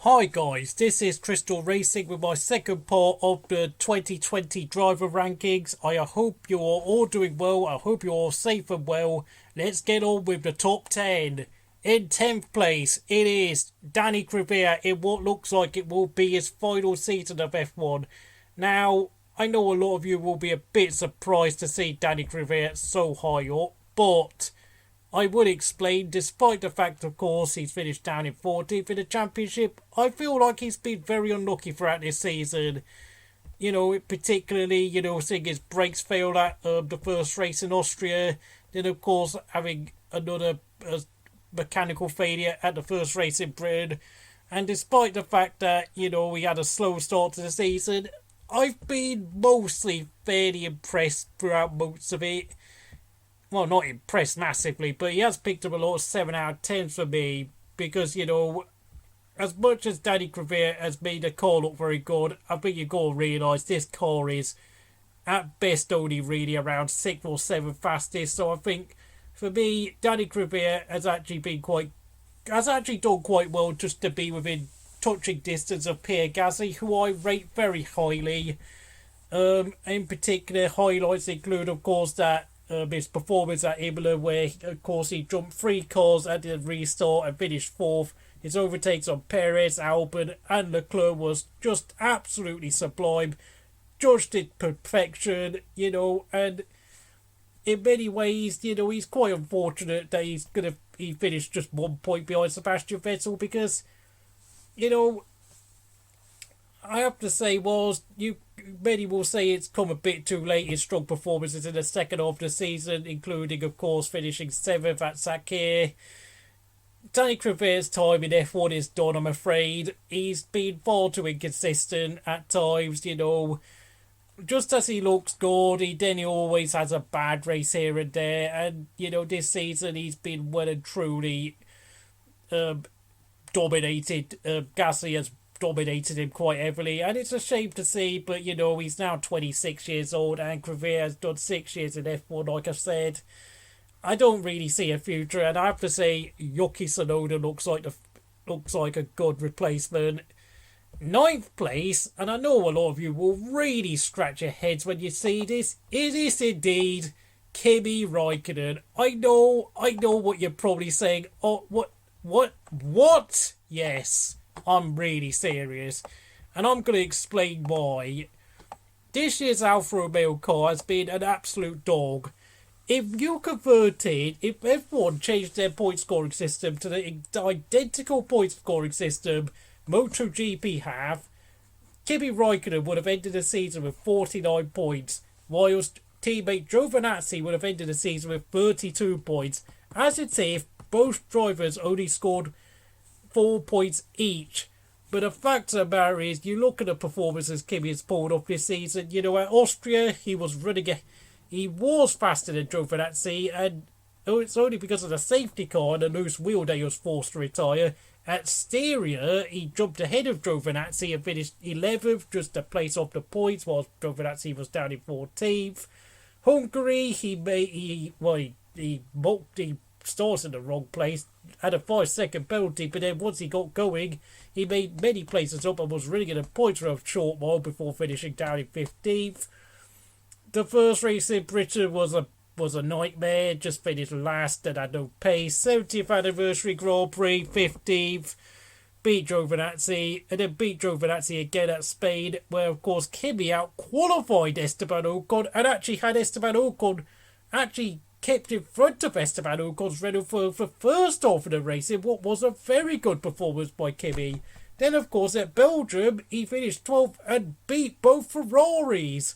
Hi guys, this is Crystal Racing with my second part of the 2020 driver rankings. I hope you're all doing well. I hope you're all safe and well. Let's get on with the top 10. In 10th place, it is Danny Ricciardo in what looks like it will be his final season of F1. Now, I know a lot of you will be a bit surprised to see Danny Ricciardo so high up, but I would explain, despite the fact, of course, he's finished down in 14th in the championship, I feel like he's been very unlucky throughout this season. Particularly, seeing his brakes fail at the first race in Austria, then, of course, having another mechanical failure at the first race in Britain. And despite the fact that, we had a slow start to the season, I've been mostly fairly impressed throughout most of it. Well, not impressed massively, but he has picked up a lot of 7 out of 10s for me because, as much as Danny Ricciardo has made the car look very good, I think you've got to realise this car is at best only really around 6th or 7th fastest. So I think for me, Danny Ricciardo has actually done quite well just to be within touching distance of Pierre Gasly, who I rate very highly. In particular, highlights include, of course, that his performance at Imola, where of course he jumped 3 cars at the restart and finished 4th. His overtakes on Perez, Albon and Leclerc was just absolutely sublime. Judged it perfection, and in many ways, he's quite unfortunate that he finished just 1 point behind Sebastian Vettel because, I have to say, many will say it's come a bit too late. His strong performances in the second half of the season, including, of course, finishing 7th at Sakir. Danny Ricciardo's time in F1 is done, I'm afraid. He's been far too inconsistent at times, Just as he looks good, he always has a bad race here and there. And, this season he's been well and truly dominated. Gasly has dominated him quite heavily, and it's a shame to see, but he's now 26 years old and Ricciardo has done 6 years in F1. Like I said, I don't really see a future, and I have to say Yuki Tsunoda looks like a good replacement. 9th place, and I know a lot of you will really scratch your heads when you see this, it is indeed Kimi Räikkönen. I know what you're probably saying. Oh, what? Yes, I'm really serious, and I'm going to explain why. This year's Alfa Romeo car has been an absolute dog. If F1 changed their point scoring system to the identical point scoring system MotoGP have, Kimi Räikkönen would have ended the season with 49 points, whilst teammate Giovinazzi would have ended the season with 32 points, as it's if both drivers only scored 4 points each. But the fact of the matter is, you look at the performances Kimi has pulled off this season. At Austria, he was faster than Giovinazzi, and it's only because of the safety car and the loose wheel that he was forced to retire. At Styria, he jumped ahead of Giovinazzi and finished 11th, just to place off the points, whilst Giovinazzi was down in 14th. Hungary, he started in the wrong place, had a 5-second penalty, but then once he got going, he made many places up and was really in the points for a short while before finishing down in 15th. The first race in Britain was a nightmare, just finished last and had no pace. 70th anniversary Grand Prix, 15th, beat Giovinazzi, and then beat Giovinazzi again at Spain, where of course Kimi out-qualified Esteban Ocon, and actually had Esteban Ocon kept in front of Esteban Ocon's Renault for first half of the race in what was a very good performance by Kimi. Then of course at Belgium, he finished 12th and beat both Ferraris.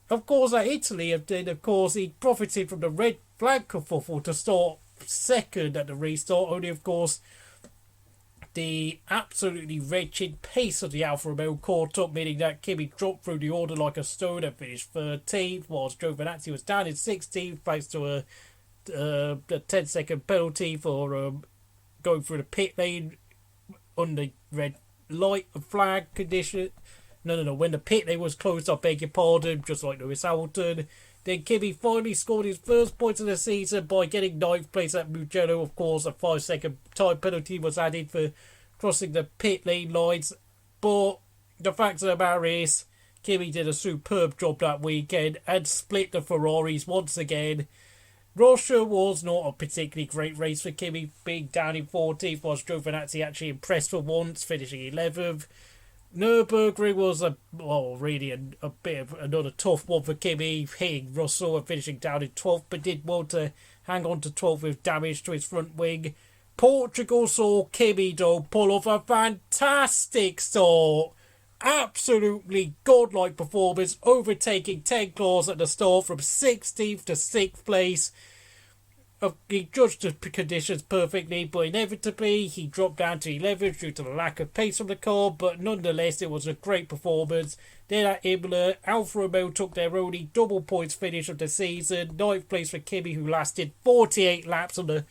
Of course, at Italy, he profited from the red flag kerfuffle to start second at the restart. Only, of course, the absolutely wretched pace of the Alfa Romeo caught up, meaning that Kimi dropped through the order like a stone and finished 13th, whilst Giovinazzi was down in 16th thanks to a 10-second penalty for going through the pit lane on the red light flag condition. No. When the pit lane was closed, I beg your pardon, just like Lewis Hamilton. Then Kimi finally scored his first points of the season by getting 9th place at Mugello. Of course, a 5-second time penalty was added for crossing the pit lane lines. But the fact of the matter is, Kimi did a superb job that weekend and split the Ferraris once again. Russia was not a particularly great race for Kimi, being down in 14th, whilst Giovinazzi actually impressed for once, finishing 11th. Nürburgring was really a bit of another tough one for Kimi, hitting Russell and finishing down in 12th, but did well to hang on to 12th with damage to his front wing. Portugal saw Kimi, though, pull off a fantastic start. Absolutely godlike performance, overtaking 10 claws at the start from 16th to 6th place. He judged the conditions perfectly, but inevitably he dropped down to 11th due to the lack of pace from the car, but nonetheless it was a great performance. Then at Imola, Alfa Romeo took their only double points finish of the season. 9th place for Kimi, who lasted 48 laps on the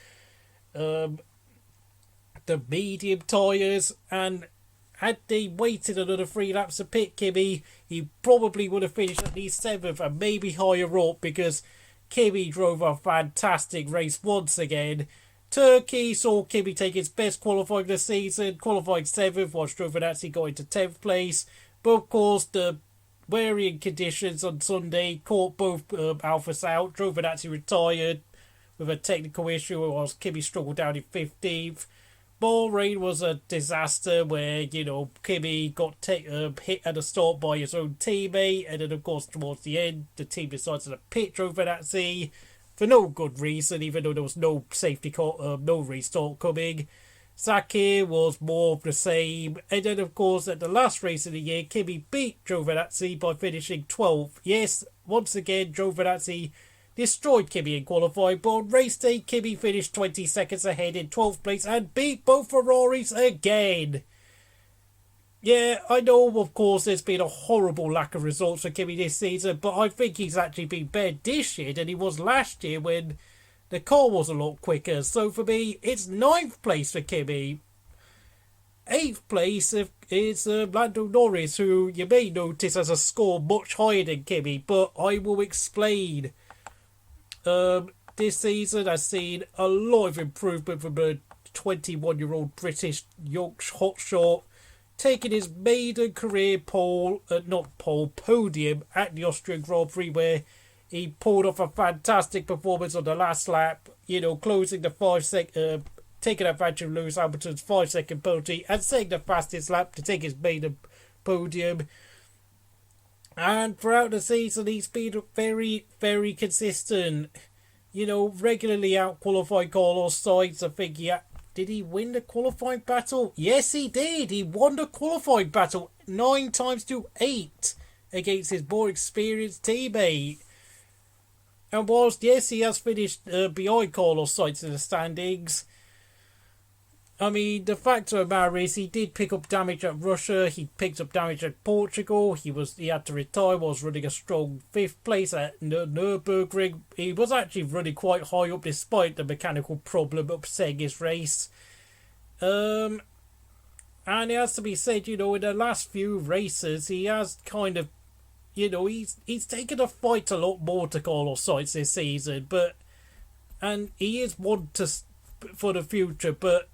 medium tyres, and had they waited another 3 laps to pit Kimi, he probably would have finished at least 7th and maybe higher up, because Kimi drove a fantastic race once again. Turkey saw Kimi take his best qualifying this season, qualifying 7th, whilst Giovinazzi got into 10th place. But of course, the varying conditions on Sunday caught both Alphas out. Giovinazzi retired with a technical issue, whilst Kimi struggled down in 15th. Bahrain was a disaster where, Kimi got hit at the start by his own teammate, and then, of course, towards the end, the team decided to pit Giovinazzi for no good reason, even though there was no safety car, no restart coming. Sakir was more of the same, and then, of course, at the last race of the year, Kimi beat Giovinazzi by finishing 12th. Yes, once again, Giovinazzi destroyed Kimi in qualifying, but on race day, Kimi finished 20 seconds ahead in 12th place and beat both Ferraris again. Yeah, I know, of course, there's been a horrible lack of results for Kimi this season, but I think he's actually been better this year than he was last year when the car was a lot quicker. So for me, it's 9th place for Kimi. 8th place is Lando Norris, who you may notice has a score much higher than Kimi, but I will explain. This season has seen a lot of improvement from the 21-year-old British young hotshot, taking his maiden career podium at the Austrian Grand Prix, where he pulled off a fantastic performance on the last lap, closing the taking advantage of Lewis Hamilton's 5-second penalty and setting the fastest lap to take his maiden podium. And throughout the season, he's been very, very consistent. Regularly out-qualifying Carlos Sainz. I think did he win the qualifying battle? Yes, he did. He won the qualifying battle 9 times to 8 against his more experienced teammate. And whilst, yes, he has finished behind Carlos Sainz in the standings, I mean, the fact of the matter is he did pick up damage at Russia, he picked up damage at Portugal, he had to retire, was running a strong 5th place at Nürburgring. He was actually running quite high up despite the mechanical problem upsetting his race. And it has to be said, in the last few races, he has kind of, he's taken a fight a lot more to Carlos Sainz this season, and he is one for the future, but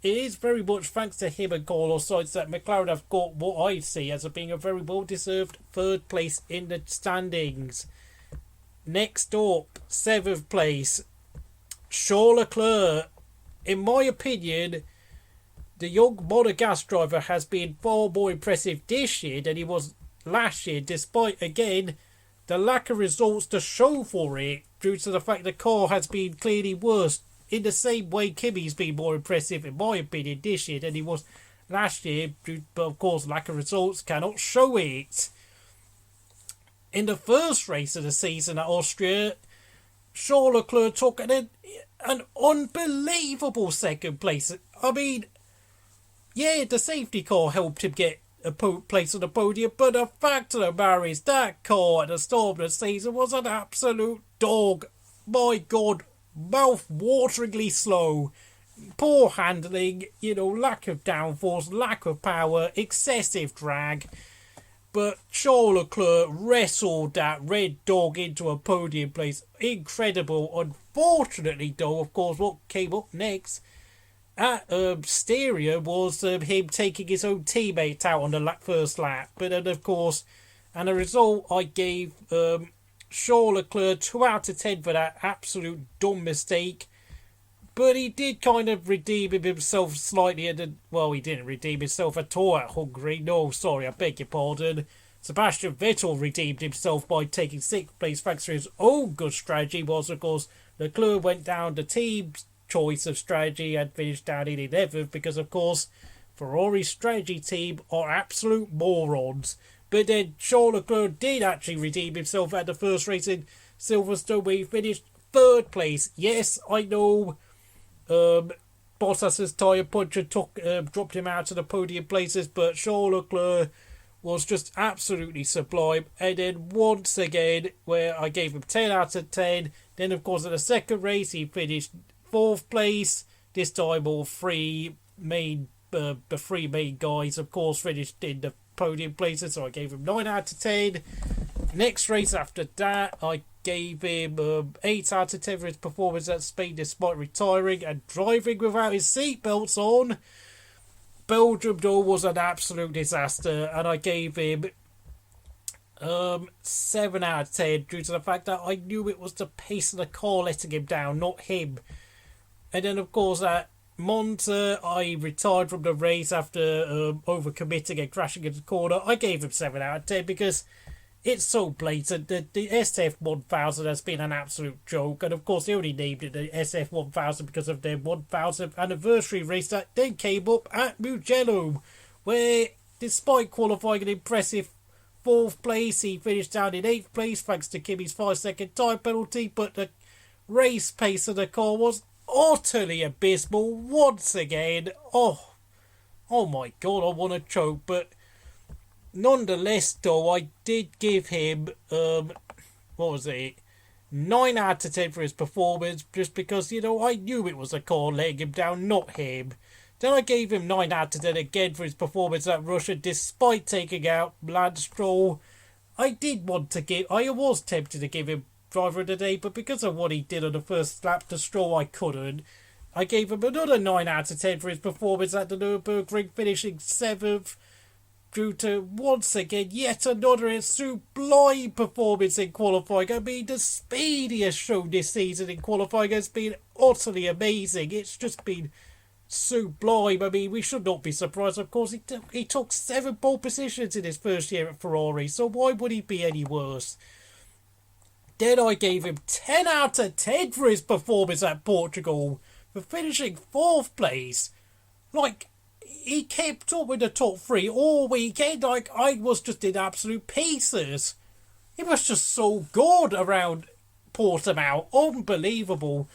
it is very much thanks to him and Carlos Sainz that McLaren have got what I see as being a very well-deserved 3rd place in the standings. Next up, 7th place, Charles Leclerc. In my opinion, the young Monegasque driver has been far more impressive this year than he was last year, despite, again, the lack of results to show for it, due to the fact the car has been clearly worse. In the same way, Kimi's been more impressive, in my opinion, this year than he was last year, but of course, lack of results cannot show it. In the first race of the season at Austria, Charles Leclerc took an unbelievable 2nd place. I mean, yeah, the safety car helped him get a place on the podium, but the fact of the matter is that car at the start of the season was an absolute dog. My God, mouth-wateringly slow, poor handling, lack of downforce, lack of power, excessive drag. But Charles Leclerc wrestled that red dog into a podium place. Incredible. Unfortunately, though, of course, what came up next, at Styria was him taking his own teammate out on the first lap. But then, of course, and a result, I gave Charles Leclerc 2 out of 10 for that absolute dumb mistake. But he did kind of redeem himself slightly. Well, he didn't redeem himself at all at Hungary. No, sorry, I beg your pardon. Sebastian Vettel redeemed himself by taking 6th place thanks to his own good strategy. Was, of course, Leclerc went down the team's choice of strategy and finished down in 11th because, of course, Ferrari's strategy team are absolute morons. But then Charles Leclerc did actually redeem himself at the first race in Silverstone where he finished 3rd place. Yes, I know Bottas's tyre puncher dropped him out of the podium places, but Charles Leclerc was just absolutely sublime. And then once again, where I gave him 10 out of 10, then of course in the second race he finished 4th place. This time all the three main guys of course finished in the podium places, so I gave him 9 out of 10. Next race after that, I gave him 8 out of 10 for his performance at Spain despite retiring and driving without his seatbelts on. Belgium, though, was an absolute disaster, and I gave him 7 out of 10 due to the fact that I knew it was the pace of the car letting him down, not him. And then, of course, at Monza, I retired from the race after overcommitting and crashing into the corner. I gave him 7 out of 10 because it's so blatant. The SF1000 has been an absolute joke, and of course they only named it the SF1000 because of their 1000th anniversary race that then came up at Mugello, where despite qualifying an impressive 4th place, he finished down in 8th place thanks to Kimi's 5-second time penalty, but the race pace of the car was utterly abysmal once again. Oh my god, I want to choke, but nonetheless, though, I did give him, 9 out of 10 for his performance, just because, I knew it was a car letting him down, not him. Then I gave him 9 out of 10 again for his performance at Russia, despite taking out Lance Stroll. I was tempted to give him driver of the day, but because of what he did on the first lap to Stroll, I couldn't. I gave him another 9 out of 10 for his performance at the Nürburgring, finishing 7th. Due to, once again, yet another sublime performance in qualifying. I mean, the speed he has shown this season in qualifying has been utterly amazing. It's just been sublime. I mean, we should not be surprised. Of course, he took 7 pole positions in his first year at Ferrari, so why would he be any worse? Then I gave him 10 out of 10 for his performance at Portugal, for finishing 4th place. He kept up with the top 3 all weekend. I was just in absolute pieces. He was just so good around Portimao. Unbelievable.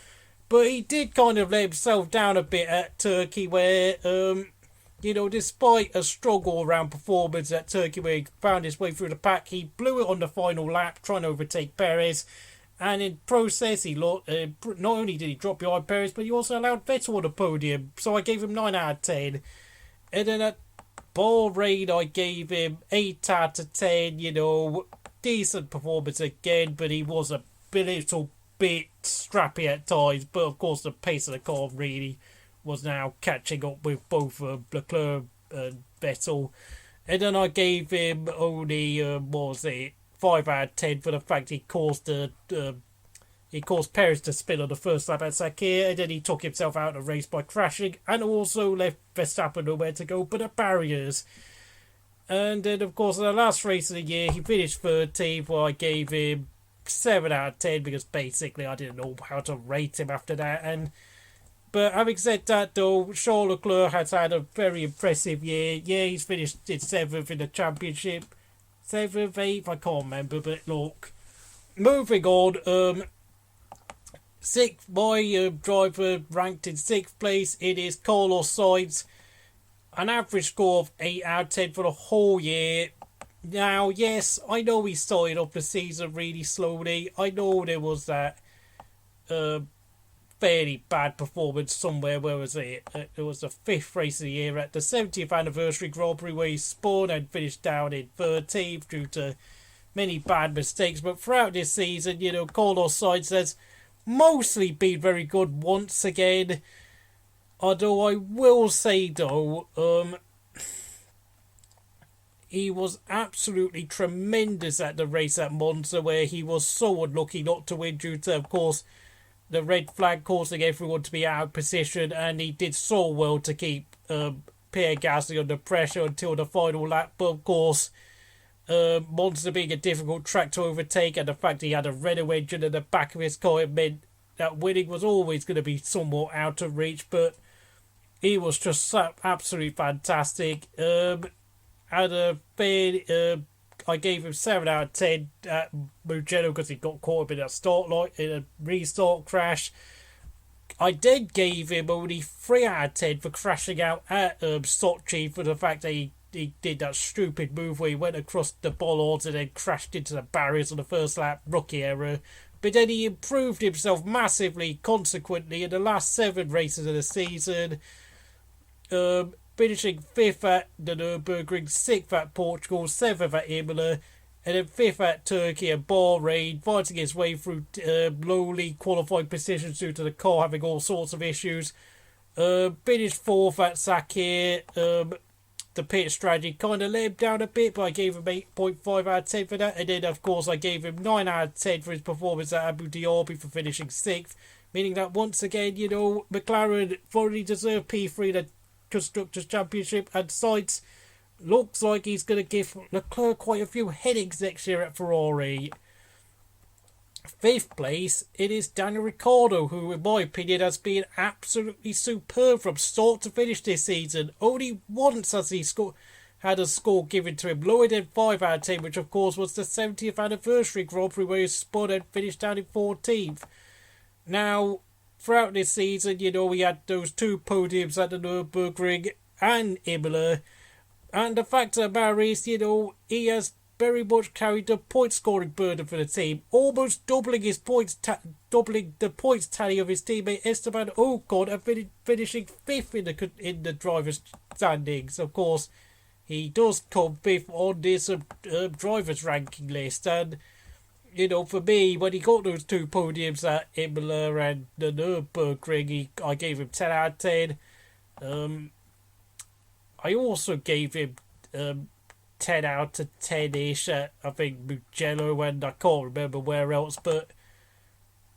But he did kind of let himself down a bit at Turkey where, despite a struggle around performance at Turkey where he found his way through the pack, he blew it on the final lap trying to overtake Perez. And in process, not only did he drop behind Perez, but he also allowed Vettel on the podium. So I gave him 9 out of 10. And then at Bahrain, I gave him 8 out of 10, decent performance again, but he was a little bit strappy at times. But of course, the pace of the car really was now catching up with both Leclerc and Vettel. And then I gave him only, 5 out of 10 for the fact he caused Perez to spin on the first lap at Sakir, and then he took himself out of the race by crashing, and also left Verstappen nowhere to go but the barriers. And then, of course, in the last race of the year, he finished 13th, where I gave him 7 out of 10, because basically I didn't know how to rate him after that. But having said that, though, Charles Leclerc has had a very impressive year. Yeah, he's finished in 7th in the championship. 7th, 8th, I can't remember, but look. Moving on, my driver ranked in 6th place. It is Carlos Sainz. An average score of 8 out of 10 for the whole year. Now, yes, I know he started off the season really slowly. I know there was that fairly bad performance somewhere. Where was it? It was the 5th race of the year at the 70th anniversary Grand Prix where he spun and finished down in 13th due to many bad mistakes. But throughout this season, Carlos Sainz has mostly been very good once again. Although I will say though, he was absolutely tremendous at the race at Monza, where he was so unlucky not to win due to, of course, the red flag causing everyone to be out of position, and he did so well to keep Pierre Gasly under pressure until the final lap. But of course, Monza being a difficult track to overtake, and the fact he had a Renault engine in the back of his car, it meant that winning was always going to be somewhat out of reach. But he was just absolutely fantastic. Had a fair, I gave him 7 out of 10 at Mugello because he got caught up in a start light in a restart crash. I then gave him only 3 out of 10 for crashing out at Sochi, for the fact that he did that stupid move where he went across the bollards and then crashed into the barriers on the first lap, rookie error. But then he improved himself massively, consequently, in the last 7 races of the season. Finishing 5th at the Nürburgring, 6th at Portugal, 7th at Imola, and then 5th at Turkey and Bahrain, fighting his way through lowly qualifying positions due to the car having all sorts of issues. Finished 4th at Sakir. The pit strategy kind of let him down a bit, but I gave him 8.5 out of 10 for that. And then, of course, I gave him 9 out of 10 for his performance at Abu Dhabi for finishing 6th, meaning that once again, McLaren fully deserved P3 the Constructors' Championship, and Sainz looks like he's going to give Leclerc quite a few headaches next year at Ferrari. 5th place, it is Daniel Ricciardo, who in my opinion has been absolutely superb from start to finish this season. Only once has he had a score given to him lower than 5 out of 10, which of course was the 70th anniversary Grand Prix where he spun and finished down in 14th. Now, throughout this season, we had those 2 podiums at the Nürburgring and Imola. And the fact of the matter is, he has very much carried the point scoring burden for the team, almost doubling his points, doubling the points tally of his teammate Esteban Ocon, and finishing 5th in the drivers' standings. Of course, he does come 5th on this drivers' ranking list, and for me, when he got those 2 podiums at Imola and the Nürburgring, I gave him 10 out of 10. I also gave him 10 out of 10-ish at, I think, Mugello, and I can't remember where else. But,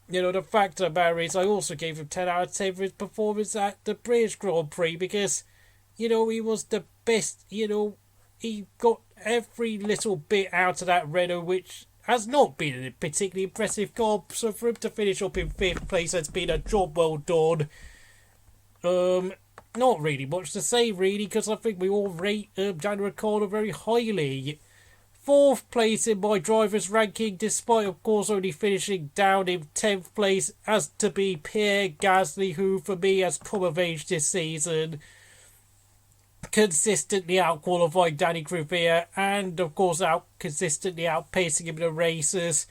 the fact of the matter is, I also gave him 10 out of 10 for his performance at the British Grand Prix because, he was the best. He got every little bit out of that Renault, which has not been a particularly impressive car, so for him to finish up in 5th place has been a job well done. Not really much to say, really, because I think we all rate Daniel Ricciardo very highly. 4th place in my driver's ranking, despite, of course, only finishing down in 10th place, has to be Pierre Gasly, who, for me, has come of age this season, consistently out-qualifying Danny Kvyat, and, of course, consistently outpacing him in the races.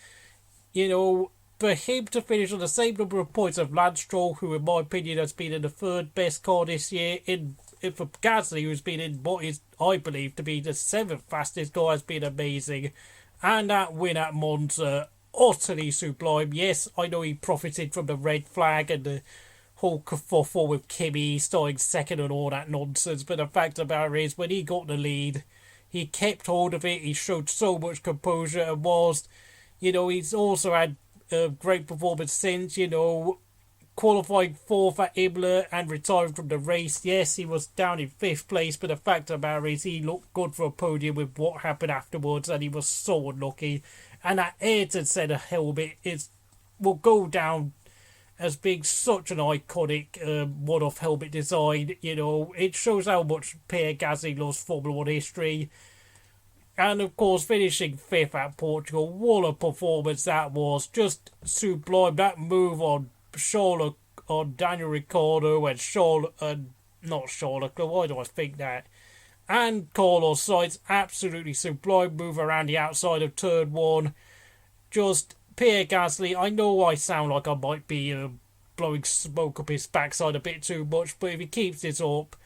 For him to finish on the same number of points of Lance Stroll, who in my opinion has been in the 3rd best car this year, for Gasly, who's been in what is, I believe, to be the 7th fastest car, has been amazing. And that win at Monza, utterly sublime. Yes, I know he profited from the red flag and the whole kerfuffle with Kimi starting 2nd and all that nonsense, but the fact of the matter is, when he got the lead, he kept hold of it, he showed so much composure, and whilst, he's also had a great performance since, qualifying 4th at Imola and retiring from the race. Yes, he was down in 5th place, but the fact of the matter is he looked good for a podium with what happened afterwards, and he was so unlucky. And that Ayrton Senna helmet will go down as being such an iconic one-off helmet design. It shows how much Pierre Gasly loves Formula 1 history. And, of course, finishing 5th at Portugal. What a performance that was. Just sublime. That move on Daniel Ricciardo and not Charles Leclerc. Why do I think that? And Carlos Sainz. Absolutely sublime move around the outside of turn 1. Just Pierre Gasly. I know I sound like I might be blowing smoke up his backside a bit too much, but if he keeps this up,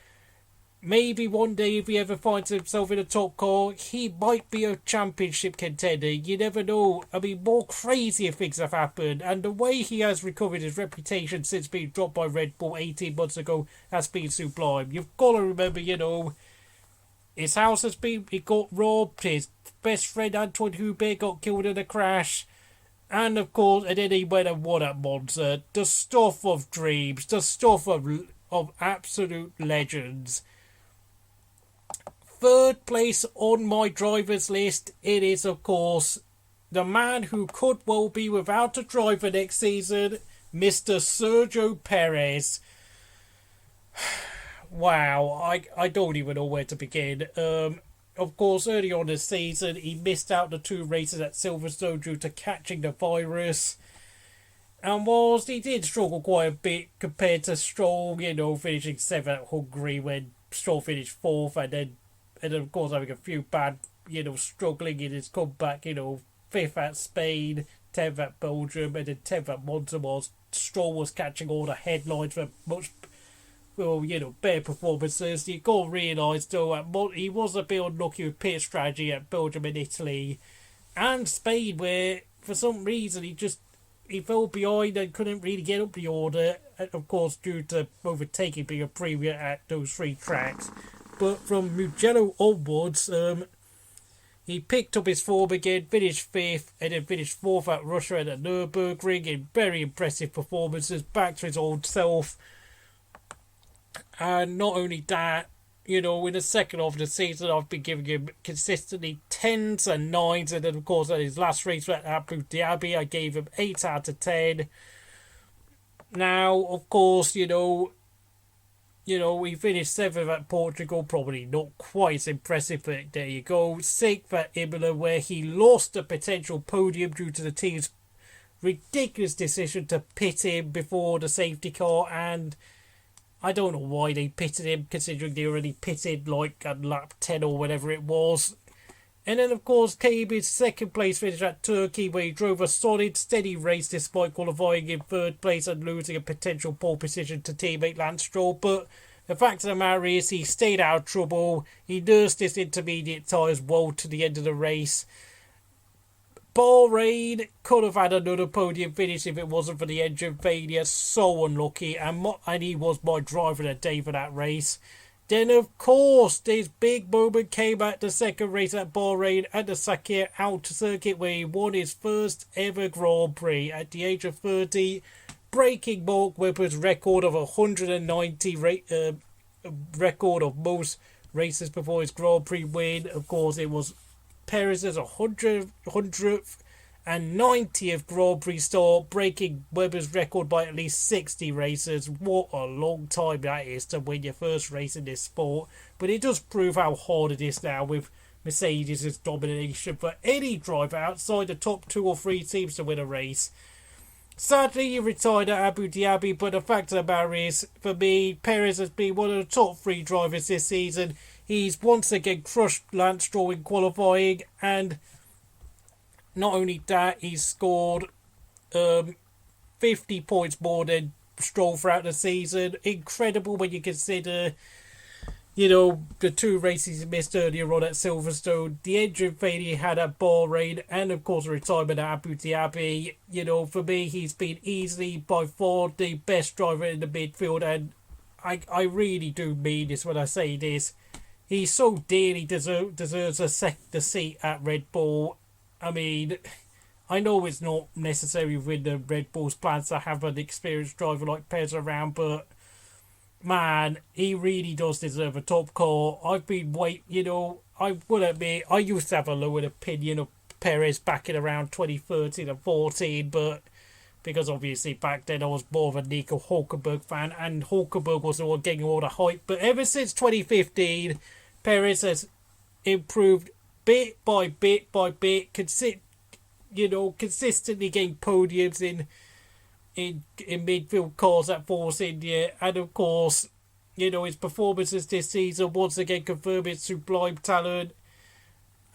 maybe one day if he ever finds himself in a top car, he might be a championship contender. You never know. I mean, more crazier things have happened, and the way he has recovered his reputation since being dropped by Red Bull 18 months ago has been sublime. You've got to remember, his house he got robbed, his best friend Antoine Hubert got killed in a crash, and of course, and then he went and won at Monza. The stuff of dreams, the stuff of absolute legends. Third place on my driver's list, it is, of course, the man who could well be without a driver next season, Mr. Sergio Perez. Wow, I don't even know where to begin. Of course, early on this season, he missed out the 2 races at Silverstone due to catching the virus. And whilst he did struggle quite a bit compared to Stroll, finishing 7th at Hungary when Stroll finished 4th, and then of course having a few bad, struggling in his comeback, 5th at Spain, 10th at Belgium, and then 10th at Monza, whilst Stroll was catching all the headlines for much, better performances. You got to realise, though, he was a bit unlucky with pit strategy at Belgium and Italy and Spain, where for some reason he fell behind and couldn't really get up the order, of course due to overtaking being a premium at those 3 tracks. But from Mugello onwards, he picked up his form again, finished 5th, and then finished 4th at Russia and at Nürburgring in very impressive performances, back to his old self. And not only that, in the second half of the season, I've been giving him consistently 10s and 9s, and then of course at his last race at Abu Dhabi, I gave him 8 out of 10. Now, of course, he finished 7th at Portugal, probably not quite as impressive, but there you go. 6th at Imola, where he lost a potential podium due to the team's ridiculous decision to pit him before the safety car, and I don't know why they pitted him, considering they already pitted like at lap 10 or whatever it was. And then, of course, came his 2nd place finish at Turkey, where he drove a solid, steady race despite qualifying in 3rd place and losing a potential pole position to teammate Lance Stroll. But the fact of the matter is, he stayed out of trouble. He nursed his intermediate tyres well to the end of the race. Bahrain could have had another podium finish if it wasn't for the engine failure. So unlucky, and he was my driver of the day for that race. Then, of course, this big moment came at the 2nd race at Bahrain at the Sakhir Outer Circuit, where he won his first ever Grand Prix at the age of 30, breaking Mark Webber's record of 190 record of most races before his Grand Prix win. Of course, it was Perez's 100th and 90th Grand Prix start, breaking Webber's record by at least 60 races. What a long time that is to win your first race in this sport. But it does prove how hard it is now with Mercedes' domination for any driver outside the top 2 or 3 teams to win a race. Sadly, he retired at Abu Dhabi, but the fact of the matter is, for me, Perez has been one of the top 3 drivers this season. He's once again crushed Lance Stroll in qualifying, and not only that, he's scored 50 points more than Stroll throughout the season. Incredible when you consider, the 2 races he missed earlier on at Silverstone, the engine failure he had at Bahrain, and of course the retirement at Abu Dhabi. For me, he's been easily by far the best driver in the midfield, and I really do mean this when I say this. He so dearly deserves the seat at Red Bull. I mean, I know it's not necessarily within the Red Bull's plans to have an experienced driver like Perez around, but man, he really does deserve a top car. I've been I will admit, I used to have a lowered opinion of Perez back in around 2013 and 14, but because obviously back then I was more of a Nico Hulkenberg fan, and Hulkenberg was the one getting all the hype. But ever since 2015, Perez has improved bit by bit by bit, consistently getting podiums in midfield cars at Force India, and of course, his performances this season once again confirm his sublime talent.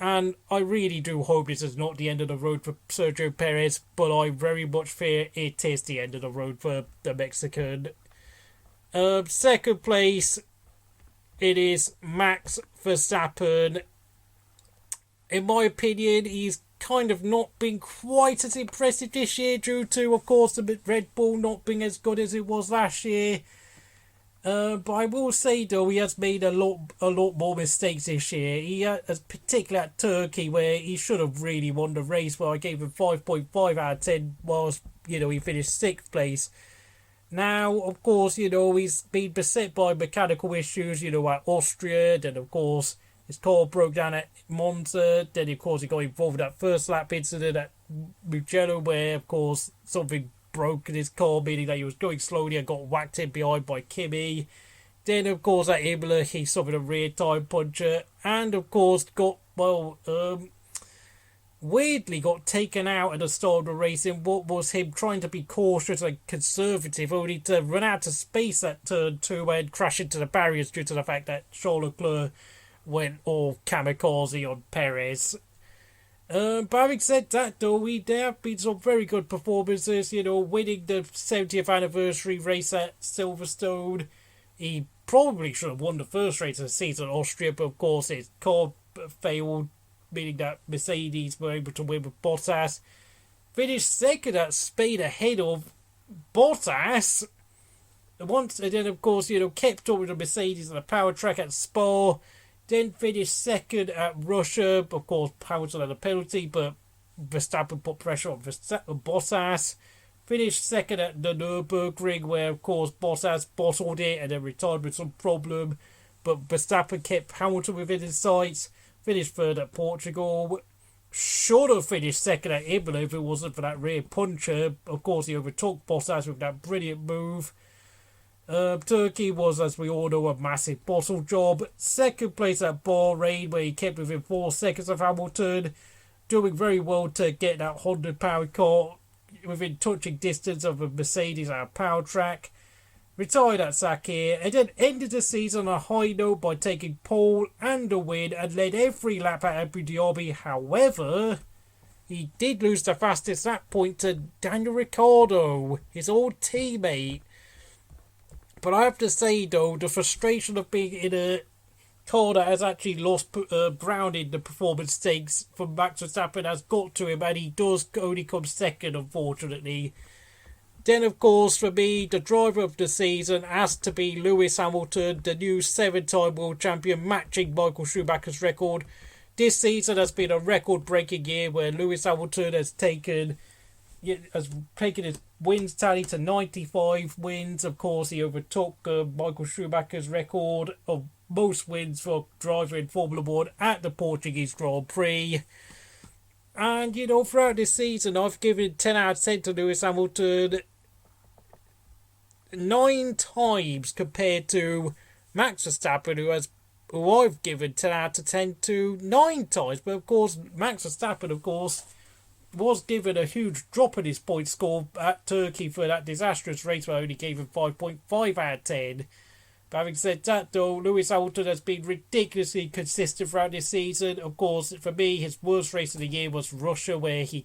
And I really do hope this is not the end of the road for Sergio Perez, but I very much fear it is the end of the road for the Mexican. 2nd place, it is Max Verstappen. In my opinion, he's kind of not been quite as impressive this year due to, of course, the Red Bull not being as good as it was last year. But I will say, though, he has made a lot more mistakes this year. He has, particularly at Turkey, where he should have really won the race, where I gave him 5.5 out of 10, whilst, he finished 6th place. Now, of course, he's been beset by mechanical issues, at Austria, then, of course, his car broke down at Monza, then, of course, he got involved in that first lap incident at Mugello, where, of course, something broke in his car, meaning that he was going slowly and got whacked in behind by Kimi. Then, of course, at Imola, he suffered a rear time puncture, and, of course, weirdly got taken out at the start of the race in what was him trying to be cautious and conservative, only to run out of space at turn 2 and crash into the barriers due to the fact that Charles Leclerc went all kamikaze on Perez. But having said that, though, there have been some very good performances, winning the 70th anniversary race at Silverstone. He probably should have won the first race of the season at Austria, but of course his car failed, meaning that Mercedes were able to win with Bottas. Finished second at Spain ahead of Bottas. And then, of course, kept up with the Mercedes on the power track at Spa. Then finished second at Russia. Of course, Hamilton had a penalty, but Verstappen put pressure on Bottas. Finished second at the Nürburgring, where, of course, Bottas bottled it and then retired with some problem. But Verstappen kept Hamilton within his sights. Finished third at Portugal. Should have finished second at Imola if it wasn't for that rear puncher. Of course, he overtook Bottas with that brilliant move. Turkey was, as we all know, a massive bottle job. Second place at Bahrain, where he kept within 4 seconds of Hamilton. Doing very well to get that Honda powered car within touching distance of a Mercedes at a power track. Retired at Sakir, and then ended the season on a high note by taking pole and a win and led every lap at Abu Dhabi. However, he did lose the fastest lap point to Daniel Ricciardo, his old teammate. But I have to say, though, the frustration of being in a car that has actually lost ground in the performance stakes from Max Verstappen has got to him, and he does only come second, unfortunately. Then, of course, for me, the driver of the season has to be Lewis Hamilton, the new 7-time world champion, matching Michael Schumacher's record. This season has been a record-breaking year where Lewis Hamilton has taken his wins tally to 95 wins. Of course, he overtook Michael Schumacher's record of most wins for a driver in Formula 1 at the Portuguese Grand Prix. And, throughout this season, I've given 10 out of 10 to Lewis Hamilton 9 times compared to Max Verstappen, who I've given 10 out of 10 to 9 times. But, of course, Max Verstappen, was given a huge drop in his point score at Turkey for that disastrous race where I only gave him 5.5 out of 10. But having said that, though, Lewis Hamilton has been ridiculously consistent throughout this season. Of course, for me, his worst race of the year was Russia, where his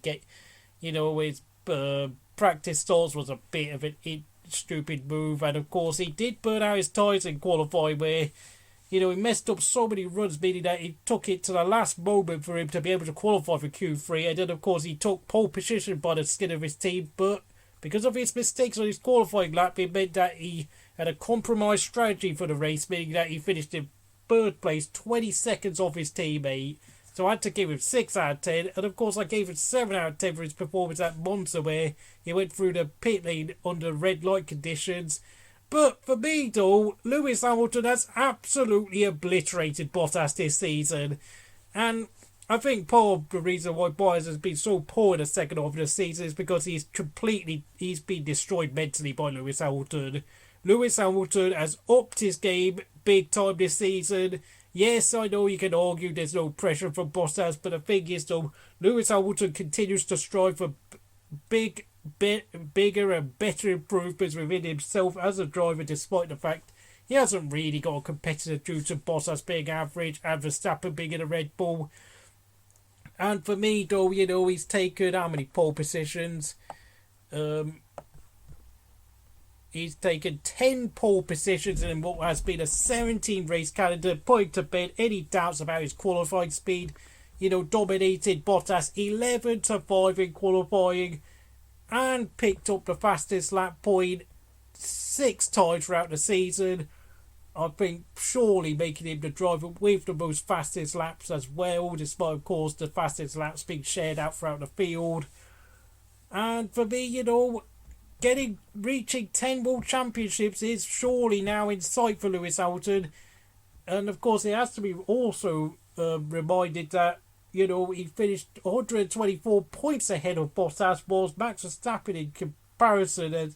practice stalls was a bit of a stupid move. And, of course, he did burn out his tyres in qualifying, where, he messed up so many runs, meaning that it took it to the last moment for him to be able to qualify for Q3. And then, of course, he took pole position by the skin of his team, but because of his mistakes on his qualifying lap, it meant that he had a compromised strategy for the race, meaning that he finished in third place, 20 seconds off his teammate. So I had to give him 6 out of 10. And of course, I gave him 7 out of 10 for his performance at Monza, where he went through the pit lane under red light conditions. But for me, though, Lewis Hamilton has absolutely obliterated Bottas this season. And I think part of the reason why Bottas has been so poor in the second half of the season is because he's been destroyed mentally by Lewis Hamilton. Lewis Hamilton has upped his game big time this season. Yes, I know you can argue there's no pressure from Bottas, but the thing is, though, Lewis Hamilton continues to strive for bigger and better improvements within himself as a driver, despite the fact he hasn't really got a competitor due to Bottas being average and Verstappen being in a Red Bull. And for me, though, he's taken how many pole positions? He's taken 10 pole positions in what has been a 17 race calendar, putting to bed any doubts about his qualifying speed. Dominated Bottas 11 to 5 in qualifying and picked up the fastest lap point 6 times throughout the season. I think surely making him the driver with the most fastest laps as well, despite, of course, the fastest laps being shared out throughout the field. And for me, reaching 10 World Championships is surely now in sight for Lewis Hamilton. And of course, it has to be also reminded that, he finished 124 points ahead of Bottas, whilst Max Verstappen in comparison has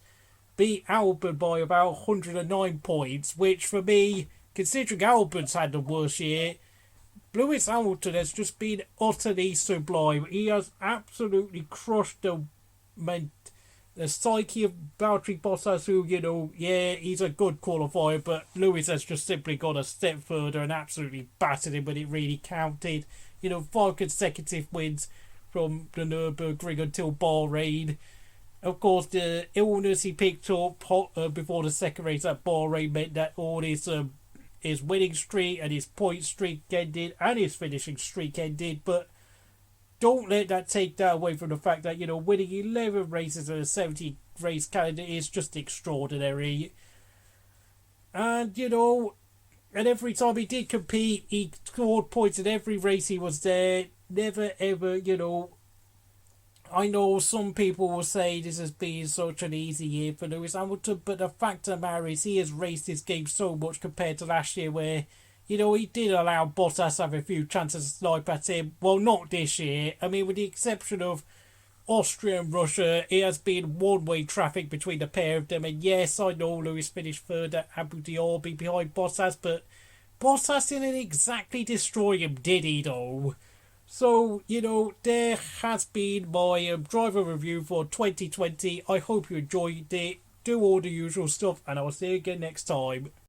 beat Albon by about 109 points, which for me, considering Albon's had the worst year, Lewis Hamilton has just been utterly sublime. He has absolutely crushed the psyche of Valtteri Bottas, who, he's a good qualifier, but Lewis has just simply gone a step further and absolutely battered him when it really counted. 5 consecutive wins from the Nürburgring until Bahrain. Of course, the illness he picked up before the second race at Bahrain meant that all his winning streak and his point streak ended and his finishing streak ended, but don't let that take that away from the fact that, winning 11 races in a 70 race calendar is just extraordinary. And, and every time he did compete, he scored points in every race he was there. Never ever, I know some people will say this has been such an easy year for Lewis Hamilton, but the fact of the matter is he has raced his game so much compared to last year where, he did allow Bottas to have a few chances to snipe at him. Well, not this year. I mean, with the exception of Austria and Russia, it has been one-way traffic between the pair of them. And yes, I know Lewis finished third at Abu Dhabi behind Bottas, but Bottas didn't exactly destroy him, did he, though? So, there has been my driver review for 2020. I hope you enjoyed it. Do all the usual stuff, and I will see you again next time.